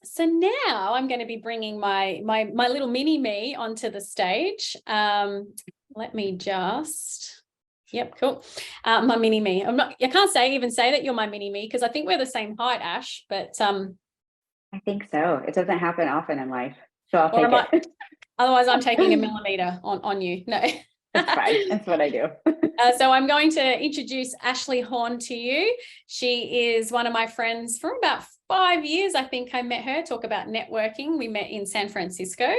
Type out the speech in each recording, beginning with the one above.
So now I'm going to be bringing my little mini me onto the stage. Let me just, yep, cool. My mini me. I can't even say that you're my mini me because I think we're the same height, Ash, but I think so. It doesn't happen often in life, so I'll take it. Otherwise I'm taking a millimeter on you. No. That's fine. That's what I do. So I'm going to introduce Ashley Haun to you. She is one of my friends from about 5 years. I think I met her, talk about networking. We met in San Francisco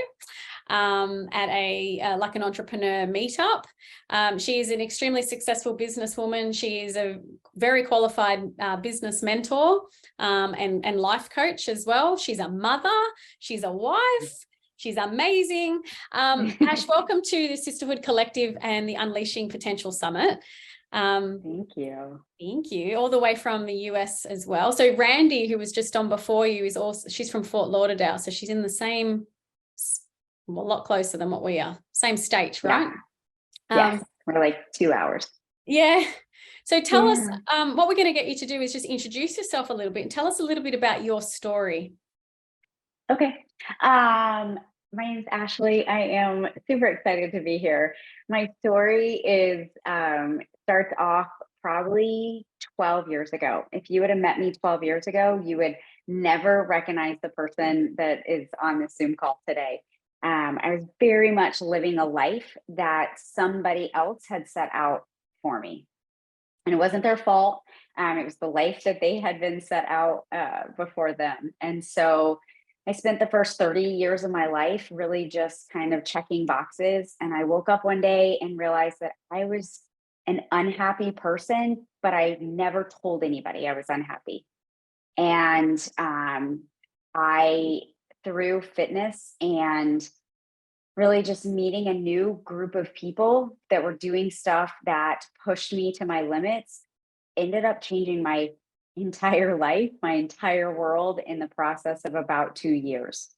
at like an entrepreneur meetup. She is an extremely successful businesswoman. She is a very qualified business mentor and life coach as well. She's a mother. She's a wife. She's amazing. Ash, welcome to the Sisterhood Collective and the Unleashing Potential Summit. Thank you. Thank you. All the way from the US as well. So Randy, who was just on before you, she's from Fort Lauderdale. So she's in the same, a lot closer than what we are. Same state, right? Yeah. Yes, we're like 2 hours. Yeah. So tell us, what we're going to get you to do is just introduce yourself a little bit and tell us a little bit about your story. Okay. My name is Ashley. I am super excited to be here. My story is starts off probably 12 years ago. If you would have met me 12 years ago, you would never recognize the person that is on this Zoom call today. I was very much living a life that somebody else had set out for me. And it wasn't their fault. It was the life that they had been set out before them. And so I spent the first 30 years of my life really just kind of checking boxes. And I woke up one day and realized that I was an unhappy person, but I never told anybody I was unhappy. And through fitness and really just meeting a new group of people that were doing stuff that pushed me to my limits, ended up changing my entire life, my entire world in the process of about 2 years.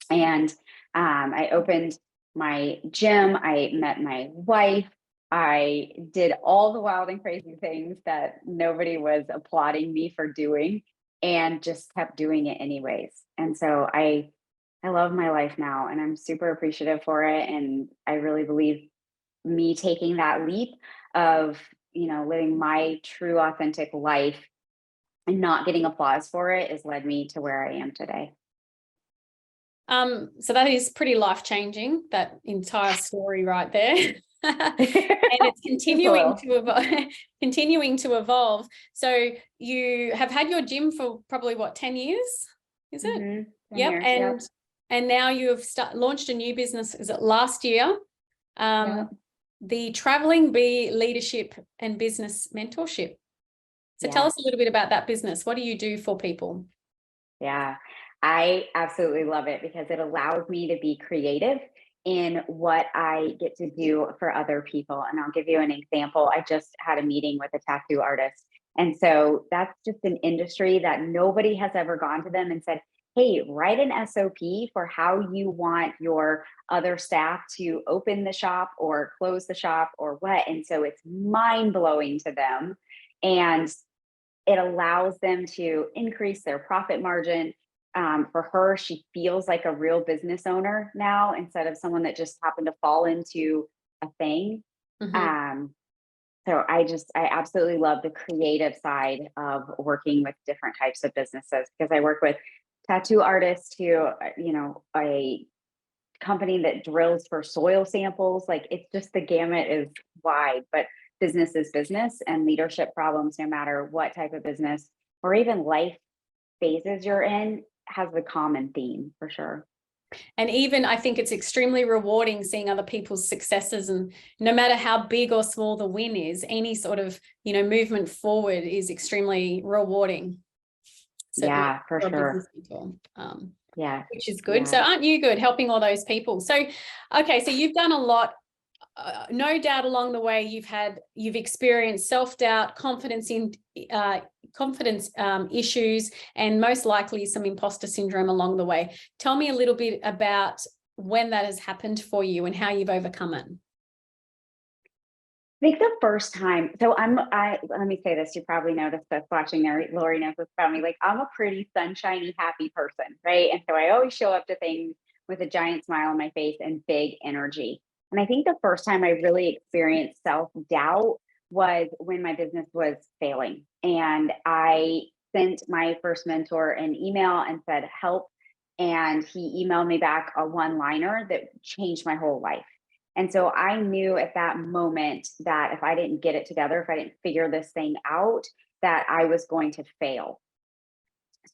And I opened my gym. I met my wife. I did all the wild and crazy things that nobody was applauding me for doing and just kept doing it anyways. And so I love my life now and I'm super appreciative for it. And I really believe me taking that leap of, living my true authentic life and not getting applause for it has led me to where I am today. So that is pretty life-changing, that entire story right there. And it's continuing to evolve. So you have had your gym for probably 10 years, is it? Mm-hmm. Yep. And now you have launched a new business, is it last year? The Traveling Bee Leadership and Business Mentorship. So tell us a little bit about that business. What do you do for people? Yeah, I absolutely love it because it allows me to be creative in what I get to do for other people. And I'll give you an example. I just had a meeting with a tattoo artist. And so that's just an industry that nobody has ever gone to them and said, hey, write an SOP for how you want your other staff to open the shop or close the shop or what. And so it's mind blowing to them. And it allows them to increase their profit margin. For her, she feels like a real business owner now instead of someone that just happened to fall into a thing. Mm-hmm. So I absolutely love the creative side of working with different types of businesses because I work with tattoo artists who, a company that drills for soil samples. Like it's just the gamut is wide, but business is business and leadership problems, no matter what type of business or even life phases you're in, has the common theme for sure. And even I think it's extremely rewarding seeing other people's successes, and no matter how big or small the win is, any sort of, movement forward is extremely rewarding. So for sure. Yeah, which is good. So aren't you good helping all those people? So, okay, so you've done a lot. No doubt along the way you've experienced self-doubt, confidence issues, and most likely some imposter syndrome along the way. Tell me a little bit about when that has happened for you and how you've overcome it. think the first time, so let me say this, you probably noticed this watching there, Lori knows this about me, like I'm a pretty sunshiny, happy person, right? And so I always show up to things with a giant smile on my face and big energy. And I think the first time I really experienced self-doubt was when my business was failing. And I sent my first mentor an email and said, help. And he emailed me back a one-liner that changed my whole life. And so I knew at that moment that if I didn't get it together, if I didn't figure this thing out, that I was going to fail.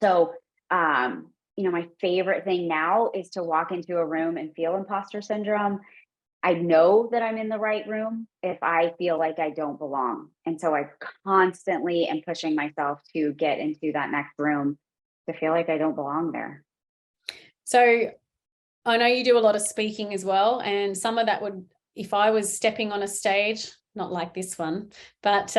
So, my favorite thing now is to walk into a room and feel imposter syndrome. I know that I'm in the right room if I feel like I don't belong. And so I constantly am pushing myself to get into that next room to feel like I don't belong there. So I know you do a lot of speaking as well. And some of that would, if I was stepping on a stage, not like this one, but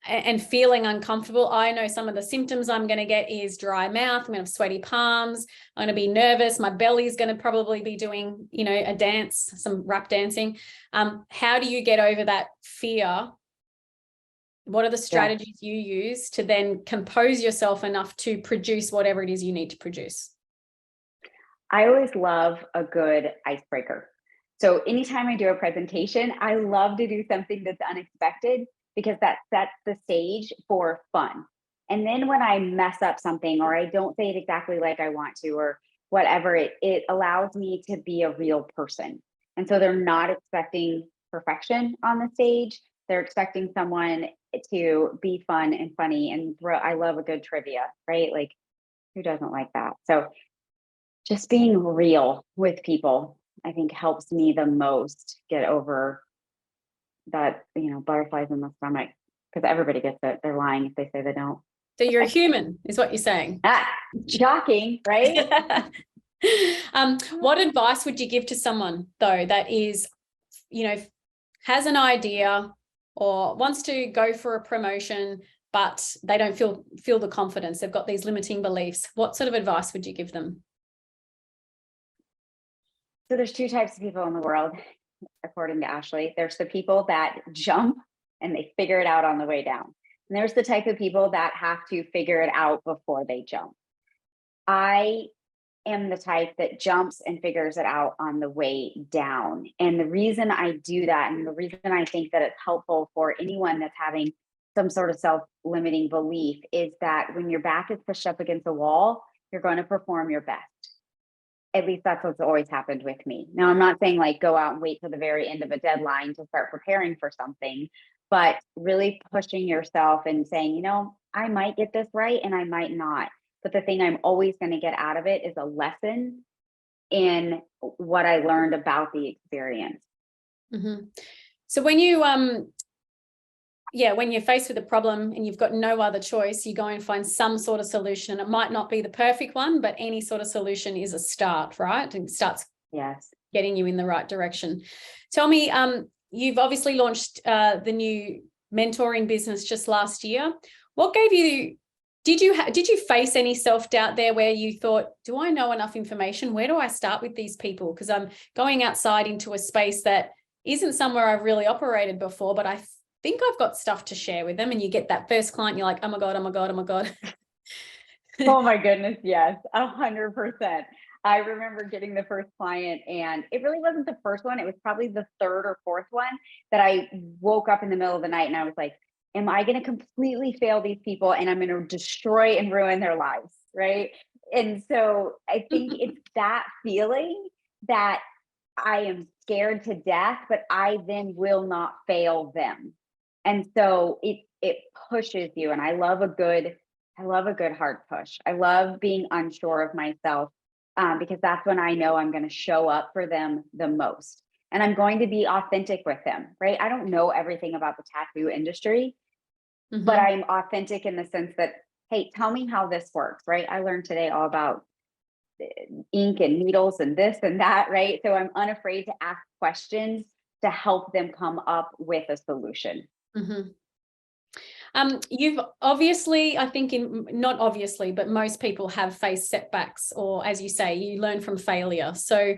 and feeling uncomfortable, I know some of the symptoms I'm going to get is dry mouth. I'm going to have sweaty palms. I'm going to be nervous. My belly's going to probably be doing, a dance, some rap dancing. How do you get over that fear? What are the strategies you use to then compose yourself enough to produce whatever it is you need to produce? I always love a good icebreaker. So anytime I do a presentation, I love to do something that's unexpected because that sets the stage for fun. And then when I mess up something or I don't say it exactly like I want to or whatever, it allows me to be a real person. And so they're not expecting perfection on the stage. They're expecting someone to be fun and funny and I love a good trivia, right? Like who doesn't like that? So just being real with people, I think helps me the most get over that, butterflies in the stomach, because everybody gets it. They're lying if they say they don't. So you're a human is what you're saying. Shocking, right? What advice would you give to someone though, that is, has an idea or wants to go for a promotion, but they don't feel the confidence. They've got these limiting beliefs. What sort of advice would you give them? So there's two types of people in the world, according to Ashley. There's the people that jump and they figure it out on the way down. And there's the type of people that have to figure it out before they jump. I am the type that jumps and figures it out on the way down. And the reason I do that, and the reason I think that it's helpful for anyone that's having some sort of self-limiting belief, is that when your back is pushed up against a wall, you're going to perform your best. At least that's what's always happened with me. Now, I'm not saying like go out and wait till the very end of a deadline to start preparing for something, but really pushing yourself and saying, I might get this right and I might not. But the thing I'm always going to get out of it is a lesson in what I learned about the experience. Mm-hmm. So when you, when you're faced with a problem and you've got no other choice, you go and find some sort of solution. It might not be the perfect one, but any sort of solution is a start, right? And starts getting you in the right direction. Tell me, you've obviously launched the new mentoring business just last year. What gave you, did you face any self-doubt there where you thought, do I know enough information? Where do I start with these people? Because I'm going outside into a space that isn't somewhere I've really operated before, but I think I've got stuff to share with them. And you get that first client, you're like, oh my God, oh my God, oh my God. Oh my goodness. Yes. 100%. I remember getting the first client and it really wasn't the first one. It was probably the third or fourth one that I woke up in the middle of the night and I was like, am I going to completely fail these people and I'm going to destroy and ruin their lives? Right. And so I think it's that feeling that I am scared to death, but I then will not fail them. And so it pushes you. And I love a good hard push. I love being unsure of myself because that's when I know I'm going to show up for them the most. And I'm going to be authentic with them, right? I don't know everything about the tattoo industry, but I'm authentic in the sense that, hey, tell me how this works, right? I learned today all about ink and needles and this and that, right? So I'm unafraid to ask questions to help them come up with a solution. You've obviously, I think not obviously, but most people have faced setbacks, or as you say, you learn from failure. So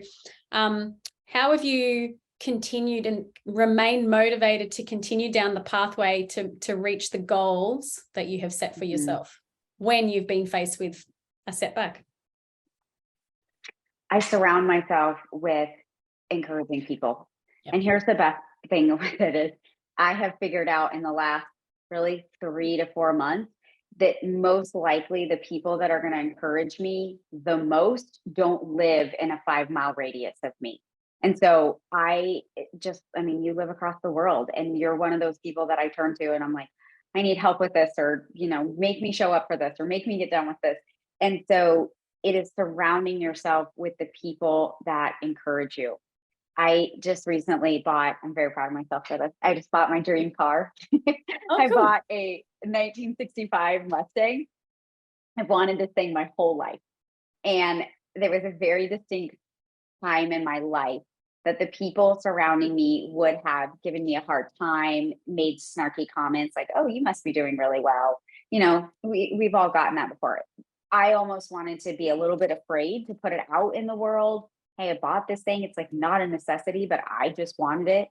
how have you continued and remained motivated to continue down the pathway to reach the goals that you have set for yourself when you've been faced with a setback? I surround myself with encouraging people. Yep. And here's the best thing with it is I have figured out in the last really 3 to 4 months that most likely the people that are going to encourage me the most don't live in a 5-mile radius of me. And so I mean, you live across the world and you're one of those people that I turn to and I'm like, I need help with this, or, make me show up for this, or make me get done with this. And so it is surrounding yourself with the people that encourage you. I just recently I'm very proud of myself for this. I just bought my dream car. Oh, I cool. bought a 1965 Mustang. I've wanted this thing my whole life. And there was a very distinct time in my life that the people surrounding me would have given me a hard time, made snarky comments like, oh, you must be doing really well. We've all gotten that before. I almost wanted to be a little bit afraid to put it out in the world. Hey, I bought this thing. It's like not a necessity, but I just wanted it.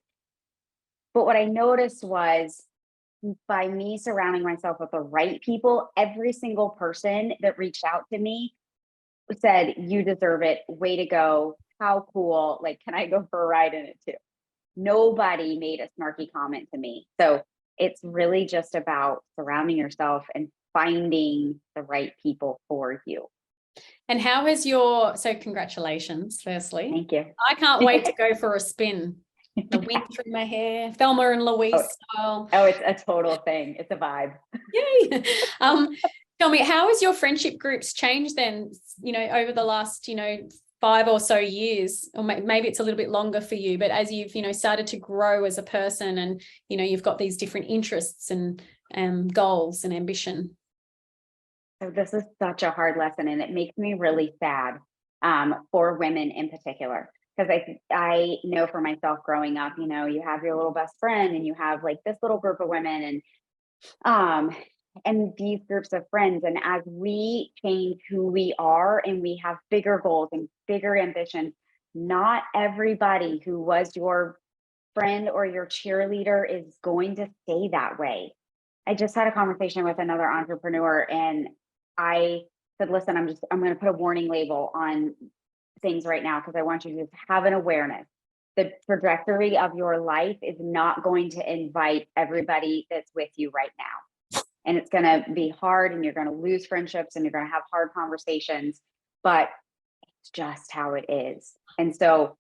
But what I noticed was by me surrounding myself with the right people, every single person that reached out to me said, you deserve it. Way to go. How cool. Like, can I go for a ride in it too? Nobody made a snarky comment to me. So it's really just about surrounding yourself and finding the right people for you. And how has so congratulations, firstly. Thank you. I can't wait to go for a spin. The wind through my hair, Thelma and Louise style. Oh, it's a total thing. It's a vibe. Yay. Tell me, how has your friendship groups changed then, over the last, 5 or so years, or maybe it's a little bit longer for you, but as you've, started to grow as a person and, you've got these different interests and goals and ambition. So this is such a hard lesson, and it makes me really sad for women in particular. Because I know for myself growing up, you have your little best friend and you have like this little group of women and these groups of friends. And as we change who we are and we have bigger goals and bigger ambitions, not everybody who was your friend or your cheerleader is going to stay that way. I just had a conversation with another entrepreneur and I said, listen, I'm going to put a warning label on things right now because I want you to just have an awareness. The trajectory of your life is not going to invite everybody that's with you right now. And it's going to be hard and you're going to lose friendships and you're going to have hard conversations, but it's just how it is. And so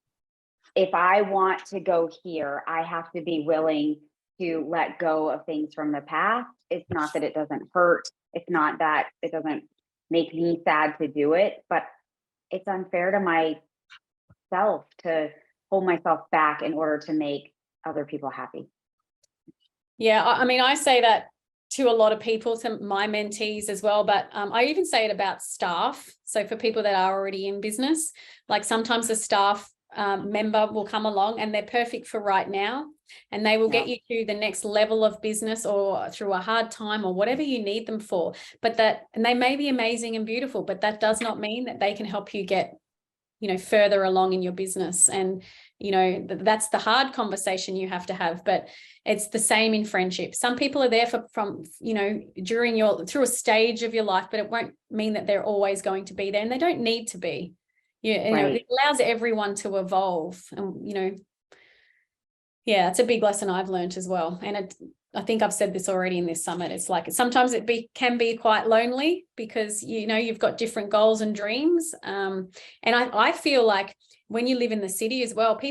if I want to go here, I have to be willing to let go of things from the past. It's not that it doesn't hurt. It's not that it doesn't make me sad to do it, but it's unfair to myself to hold myself back in order to make other people happy. Yeah, I mean, I say that to a lot of people, to my mentees as well, but I even say it about staff. So for people that are already in business, like sometimes the staff member will come along and they're perfect for right now, and they will get you to the next level of business or through a hard time or whatever you need them for. And they may be amazing and beautiful, but that does not mean that they can help you get, further along in your business. And, that's the hard conversation you have to have, but it's the same in friendship. Some people are there through a stage of your life, but it won't mean that they're always going to be there, and they don't need to be. Right. It allows everyone to evolve. And, it's a big lesson I've learned as well. And I think I've said this already in this summit. It's like sometimes can be quite lonely because, you've got different goals and dreams. And I feel like when you live in the city as well,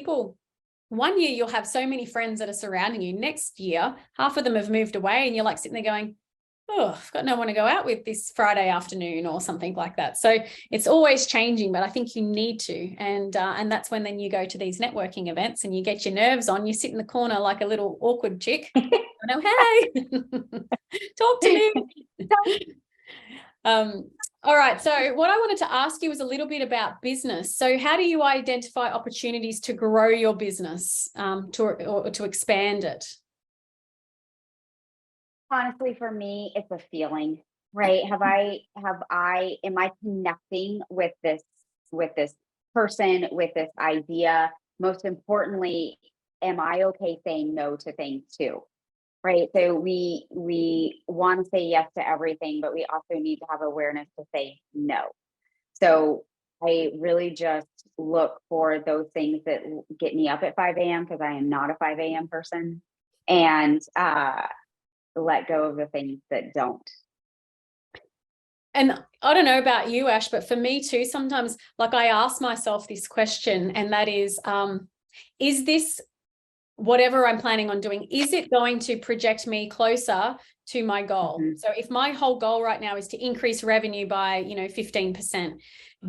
one year you'll have so many friends that are surrounding you. Next year, half of them have moved away and you're like sitting there going, oh, I've got no one to go out with this Friday afternoon or something like that. So it's always changing, but I think you need to. And that's when then you go to these networking events and you get your nerves on, you sit in the corner like a little awkward chick. Hey, talk to me. All right. So what I wanted to ask you was a little bit about business. So how do you identify opportunities to grow your business, to expand it? Honestly, for me, it's a feeling, right? Am I connecting with this person, with this idea? most importantly, am I okay saying no to things too? Right. So we want to say yes to everything, but we also need to have awareness to say no. So I really just look for those things that get me up at 5 a.m. because I am not a 5 a.m. person, and let go of the things that don't. And I don't know about you, Ash, but for me too, sometimes like I ask myself this question, and that is this whatever I'm planning on doing, is it going to project me closer to my goal? Mm-hmm. So if my whole goal right now is to increase revenue by, 15%,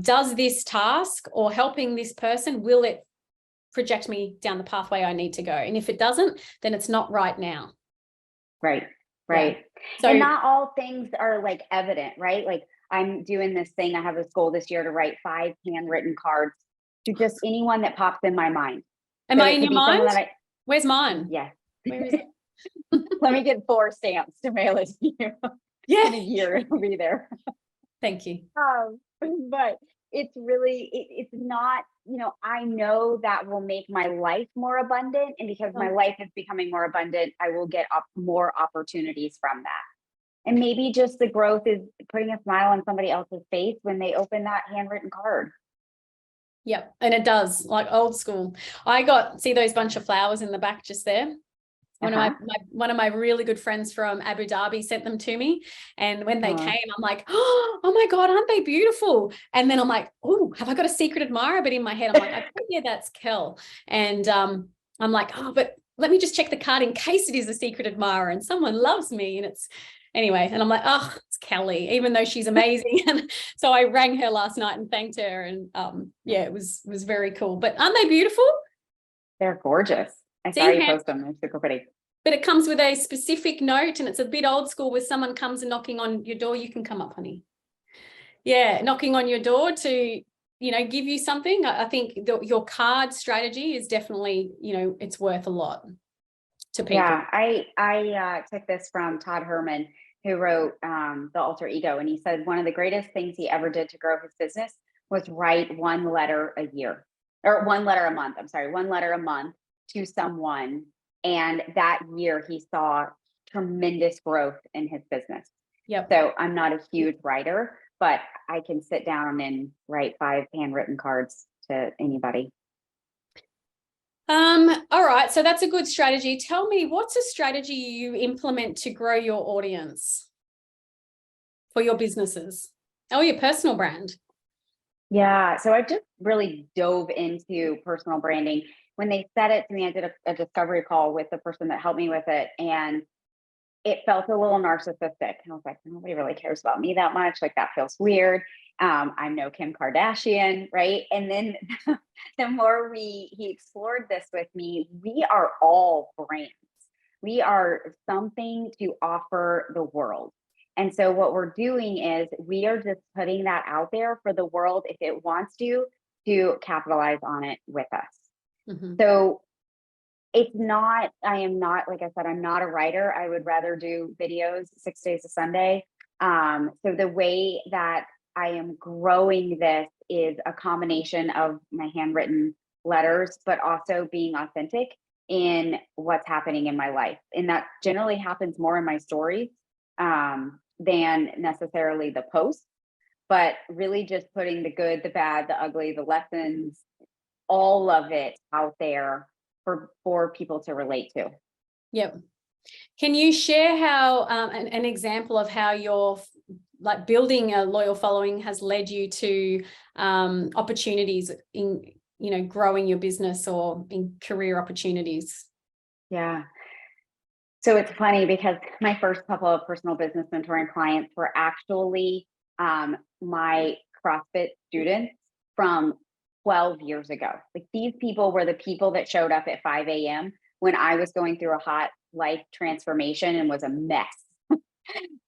does this task or helping this person, will it project me down the pathway I need to go? And if it doesn't, then it's not right now. Right. Right. Yeah. So, and not all things are like evident, right? Like I'm doing this thing. I have this goal this year to write 5 handwritten cards to just anyone that pops in my mind. am So I it in could your be someone mind? that Where's mine? yeah. Where is it? Let me get 4 stamps to mail it to you. Yeah. In a year, it'll be there. Thank you. But it's really, it's not, I know that will make my life more abundant. And because my life is becoming more abundant, I will get more opportunities from that. And maybe just the growth is putting a smile on somebody else's face when they open that handwritten card. Yep. And it does, like old school. See those bunch of flowers in the back just there? One of my really good friends from Abu Dhabi sent them to me. And when they came, I'm like, oh my God, aren't they beautiful? And then I'm like, oh, have I got a secret admirer? But in my head, I'm like, I think, yeah, that's Kel. And I'm like, oh, but let me just check the card in case it is a secret admirer and someone loves me. And anyway, and I'm like, oh, it's Kelly, even though she's amazing. And so I rang her last night and thanked her. And yeah, it was very cool. But aren't they beautiful? They're gorgeous. I saw you post them. They're super pretty. But it comes with a specific note, and it's a bit old school where someone comes and knocking on your door. You can come up, honey. Yeah, knocking on your door to, give you something. I think your card strategy is definitely, it's worth a lot to people. Yeah, I took this from Todd Herman, who wrote The Alter Ego. And he said one of the greatest things he ever did to grow his business was write 1 letter a year, or 1 letter a month. I'm sorry, 1 letter a month to someone. And that year he saw tremendous growth in his business. Yep. So I'm not a huge writer, but I can sit down and write 5 handwritten cards to anybody. All right. So that's a good strategy. Tell me, what's a strategy you implement to grow your audience for your businesses or your personal brand? Yeah. So I just really dove into personal branding. When they said it to me, I did a discovery call with the person that helped me with it. And it felt a little narcissistic. And I was like, nobody really cares about me that much. Like that feels weird. I'm no Kim Kardashian, right? And then the more he explored this with me, we are all brands. We are something to offer the world. And so what we're doing is we are just putting that out there for the world, if it wants to capitalize on it with us. Mm-hmm. So I am not, like I said, I'm not a writer. I would rather do videos 6 days a Sunday. So the way that I am growing this is a combination of my handwritten letters, but also being authentic in what's happening in my life. And that generally happens more in my stories than necessarily the posts, but really just putting the good, the bad, the ugly, the lessons, all of it out there for people to relate to. Yep. Can you share how an example of how your like building a loyal following has led you to opportunities in growing your business or in career opportunities? Yeah. So it's funny because my first couple of personal business mentoring clients were actually my CrossFit students from 12 years ago. Like these people were the people that showed up at 5 a.m. when I was going through a hot life transformation and was a mess.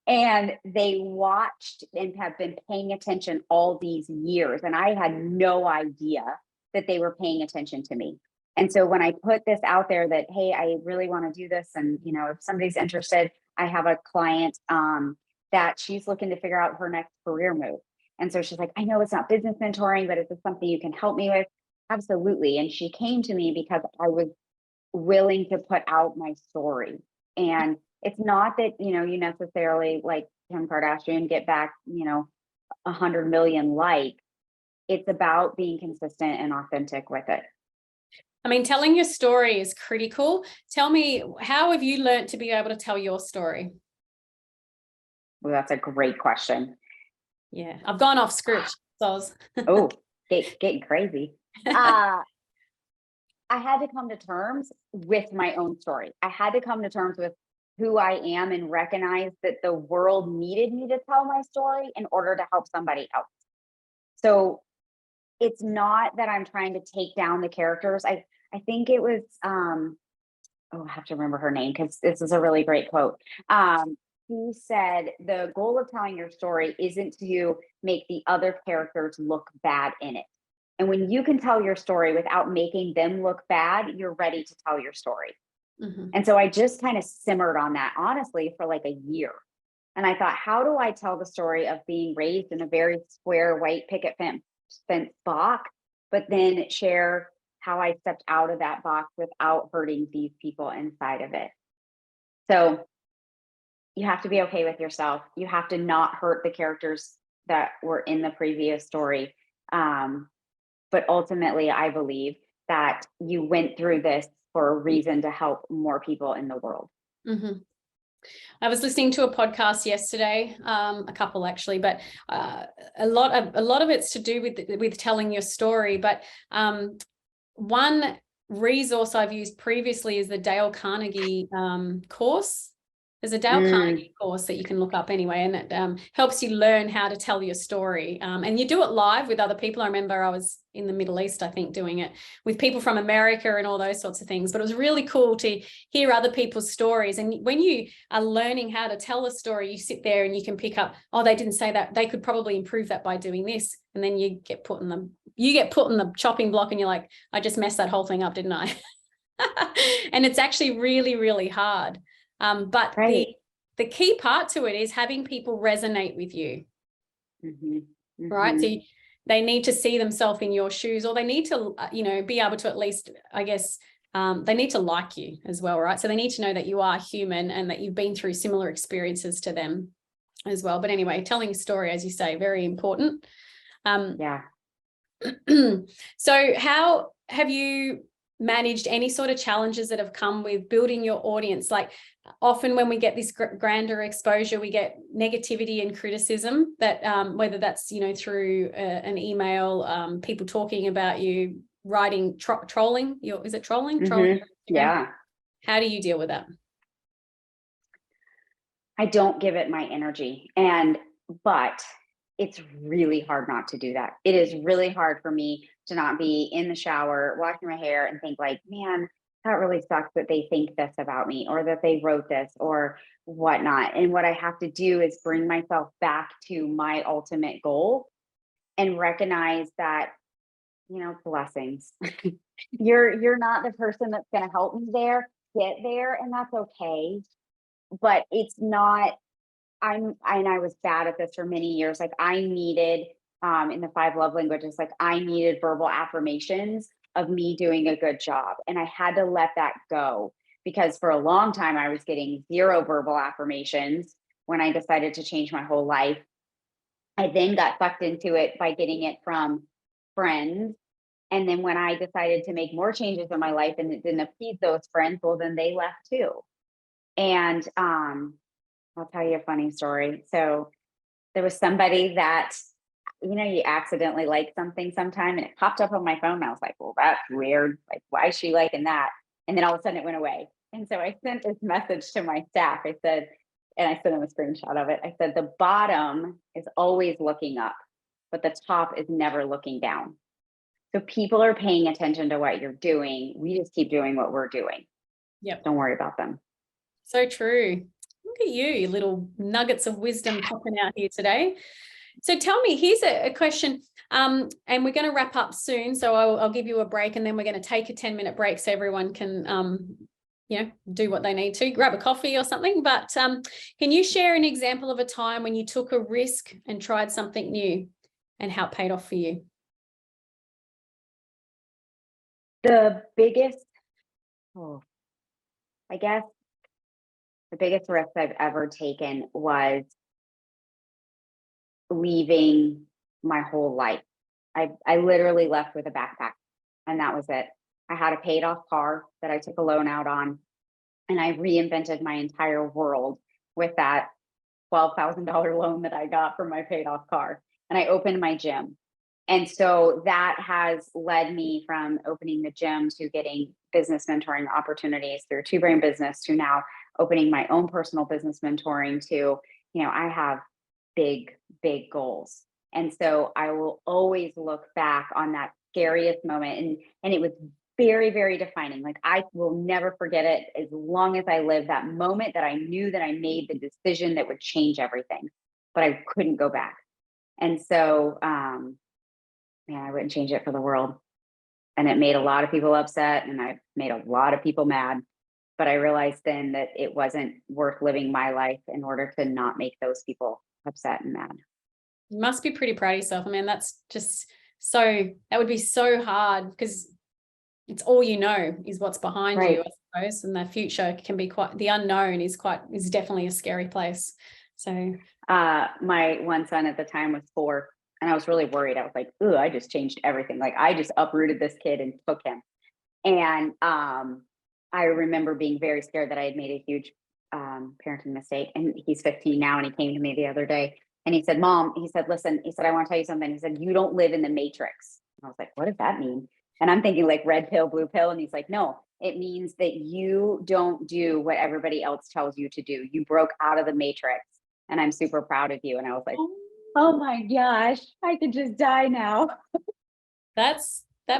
And they watched and have been paying attention all these years. And I had no idea that they were paying attention to me. And so when I put this out there that, hey, I really want to do this. And, if somebody's interested, I have a client that she's looking to figure out her next career move. And so she's like, I know it's not business mentoring, but is this something you can help me with? Absolutely. And she came to me because I was willing to put out my story. And it's not that, you necessarily like Kim Kardashian get back, 100 million likes. It's about being consistent and authentic with it. I mean, telling your story is critical. Tell me, how have you learned to be able to tell your story? Well, that's a great question. Yeah, I've gone off script. So I was Oh, getting crazy. Uh, I had to come to terms with my own story. I had to come to terms with who I am and recognize that the world needed me to tell my story in order to help somebody else. So it's not that I'm trying to take down the characters. I think it was I have to remember her name because this is a really great quote. He said the goal of telling your story isn't to make the other characters look bad in it. And when you can tell your story without making them look bad, you're ready to tell your story. Mhm. And so I just kind of simmered on that, honestly, for like a year. And I thought, how do I tell the story of being raised in a very square white picket fence box, but then share how I stepped out of that box without hurting these people inside of it? So you have to be okay with yourself. You have to not hurt the characters that were in the previous story. But ultimately, I believe that you went through this for a reason to help more people in the world. Mhm. I was listening to a podcast yesterday, a couple actually, but a lot of it's to do with telling your story. But one resource I've used previously is the Dale Carnegie course. There's a Dale Carnegie course that you can look up anyway, and it helps you learn how to tell your story. And you do it live with other people. I remember I was in the Middle East, I think, doing it with people from America and all those sorts of things. But it was really cool to hear other people's stories. And when you are learning how to tell a story, you sit there and you can pick up, oh, they didn't say that. They could probably improve that by doing this. And then you get put in the chopping block and you're like, I just messed that whole thing up, didn't I? And it's actually really, really hard. But Right. the key part to it is having people resonate with you, right? So they need to see themselves in your shoes, or they need to, be able to at least, I guess, they need to like you as well, right? So they need to know that you are human and that you've been through similar experiences to them as well. But anyway, telling a story, as you say, very important. Yeah. So how have you managed any sort of challenges that have come with building your audience? Like often when we get this grander exposure, we get negativity and criticism that whether that's, through an email, people talking about you, writing, trolling, is it trolling? Trolling? Yeah. How do you deal with that? I don't give it my energy. But it's really hard not to do that. It is really hard for me to not be in the shower, washing my hair and think like, man, that really sucks that they think this about me or that they wrote this or whatnot. And what I have to do is bring myself back to my ultimate goal and recognize that, blessings. You're not the person that's going to help me get there, and that's okay. But it's not I was bad at this for many years. Like I needed, in the 5 love languages, like I needed verbal affirmations of me doing a good job. And I had to let that go because for a long time I was getting 0 verbal affirmations when I decided to change my whole life. I then got sucked into it by getting it from friends. And then when I decided to make more changes in my life and it didn't appease those friends, well, then they left too. And I'll tell you a funny story. So there was somebody that, you accidentally like something sometime and it popped up on my phone. And I was like, well, that's weird. Like, why is she liking that? And then all of a sudden it went away. And so I sent this message to my staff. I said, and I sent them a screenshot of it. I said, the bottom is always looking up, but the top is never looking down. So people are paying attention to what you're doing. We just keep doing what we're doing. Yep. Don't worry about them. So true. Look at you, little nuggets of wisdom popping out here today. So tell me, here's a question, and we're going to wrap up soon. So I'll give you a break and then we're going to take a 10-minute break so everyone can, do what they need to, grab a coffee or something. But can you share an example of a time when you took a risk and tried something new and how it paid off for you? The biggest, I guess the biggest risk I've ever taken was leaving my whole life. I literally left with a backpack and that was it. I had a paid off car that I took a loan out on, and I reinvented my entire world with that $12,000 loan that I got from my paid off car. And I opened my gym. And so that has led me from opening the gym to getting business mentoring opportunities through Two Brain Business to now opening my own personal business mentoring to, I have big, big goals. And so I will always look back on that scariest moment. And it was very, very defining. Like I will never forget it as long as I live, that moment that I knew that I made the decision that would change everything, but I couldn't go back. And so, man, I wouldn't change it for the world. And it made a lot of people upset and I made a lot of people mad. But I realized then that it wasn't worth living my life in order to not make those people upset and mad. You must be pretty proud of yourself. I mean, that's just that would be so hard because it's all is what's behind Right. you, I suppose. And the future can be the unknown is definitely a scary place. So my one son at the time was 4 and I was really worried. I was like, ooh, I just changed everything. Like I just uprooted this kid and took him. And I remember being very scared that I had made a huge parenting mistake. And he's 15 now. And he came to me the other day and he said, Mom, he said, listen, he said, I want to tell you something. He said, you don't live in the matrix. And I was like, what does that mean? And I'm thinking like red pill, blue pill. And he's like, no, it means that you don't do what everybody else tells you to do. You broke out of the matrix. And I'm super proud of you. And I was like, oh my gosh, I could just die now. That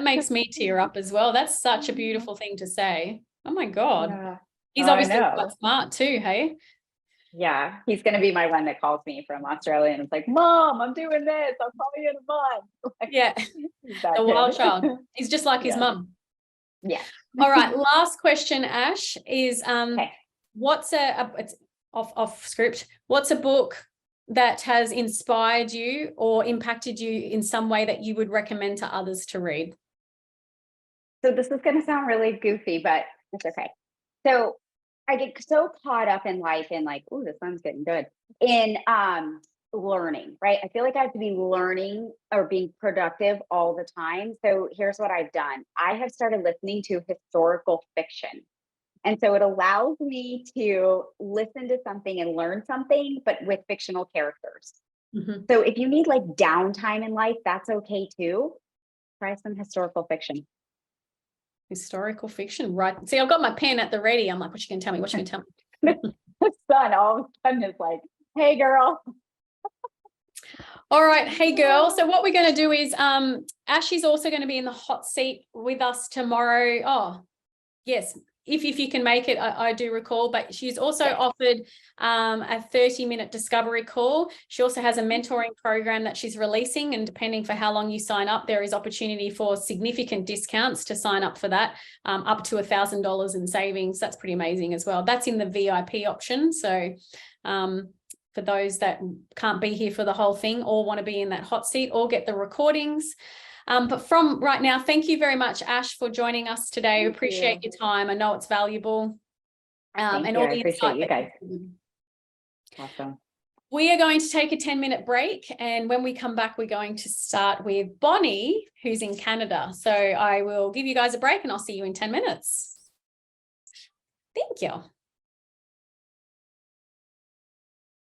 makes me tear up as well. That's such a beautiful thing to say. Oh my God. Yeah. He's obviously quite smart too, hey? Yeah, he's going to be my one that calls me from Australia and it's like, Mom, I'm doing this. I'll call you in a month. Like, yeah, the wild child. He's just like his mum. Yeah. All right, last question, Ash, is what's it's off script. What's a book that has inspired you or impacted you in some way that you would recommend to others to read? So this is going to sound really goofy, but it's okay. So I get so caught up in life and like, oh, the sun's getting good in learning, right? I feel like I have to be learning or being productive all the time. So here's what I've done. I have started listening to historical fiction. And so it allows me to listen to something and learn something, but with fictional characters. Mm-hmm. So if you need like downtime in life, that's okay too. Try some historical fiction. Historical fiction, right? See, I've got my pen at the ready. I'm like, what you gonna tell me? What you gonna tell me? The sun all of a sudden is like, hey girl. All right, hey girl. So what we're going to do is Ash is also going to be in the hot seat with us tomorrow. Oh, yes. If you can make it, I do recall, but she's also offered a 30-minute discovery call. She also has a mentoring program that she's releasing, and depending for how long you sign up, there is opportunity for significant discounts to sign up for that, up to $1,000 in savings. That's pretty amazing as well. That's in the VIP option. So for those that can't be here for the whole thing or want to be in that hot seat or get the recordings. But from right now, thank you very much, Ash, for joining us today. We appreciate your time. I know it's valuable. And all the appreciate you guys. Awesome. We are going to take a 10-minute break. And when we come back, we're going to start with Bonnie, who's in Canada. So I will give you guys a break and I'll see you in 10 minutes. Thank you.